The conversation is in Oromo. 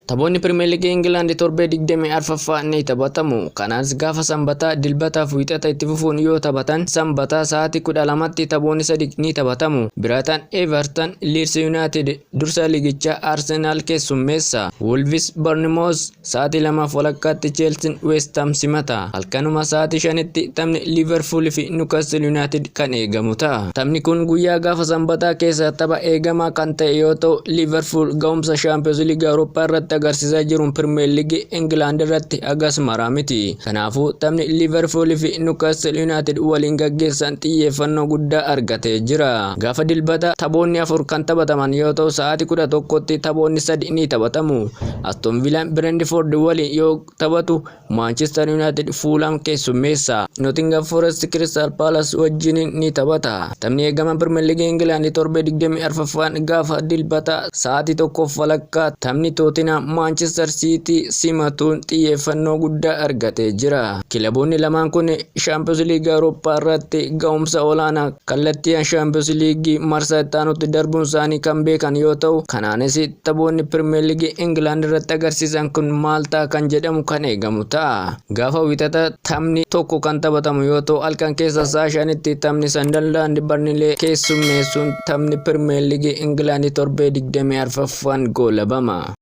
Taphoonni Pirimeer Liigii Ingilaand torbee 24ffaa ni taphatamu. Kanaas gaafa Sanbataa, Dilbataa fi Wiixata itti fufuun yoo taphatan, Sanbataa sa'aatii 12tti taphoonni 3 ni taphatamu. Brighton, Everton, Leeds United dursa liigichaa Arsenal keessummeessa. Wolves, Bournemouth sa'aatii 2:00tti Chelsea West Ham simata. Halkanuma sa'aatii 5tti taphni Liverpool fi Newcastle United kan eegamu ta'a. Taphni kun guyyaa gaafa Sanbataa keessa tapha eegamaa kan ta'e yoo ta'u, Liverpool ga'umsa Champions League Awurooppaa irratti agarsiisaa jiruun Pirimeer Liigii Ingilaand irratti agas maraa miti. Kanaafuu taphni Liverpool fi Newcastle United waliin gaggeessan xiyyeeffannoo guddaa argatee jira. Gaafa Dilbata taphoonni 4 kan taphataman yoo ta'u, sa'aatii 11tti taphoonni 3 ni taphatamu. Aston Villa Brentford waliin yoo taphatu, Manchester United Fulham keessummeessa. Nottingham Forest Crystal Palace wajjin ni taphata. Taphni eegama Pirimeer Liigii Ingilaand torbee 24ffaan gaafa Dilbata sa'aatii 1:00 taphni Tottenham Manchester City simatuun xiyyeeffannoo guddaa argatee jira. Kilaboonni lamaan kun Champions League Awurooppaa irratti ga'umsa olaanaa kallattii Champions League marsaa itti aanutti darbuun isaanii kan beekan yoo ta'u, kanaanis taphoonni Pirimeer Liigii Ingilaand irratti agarsiisan kun maal ta'a kan jedhamu kan eegamu ta'a. Gaafa Wiixata taphni tokko kan taphatamu yoo ta'u, halkan keessa sa'a 5tti taphni Sunderland Burnley keessummeessuun taphni Pirimeer Liigii Ingilaand torbee 24ffaan goolabama.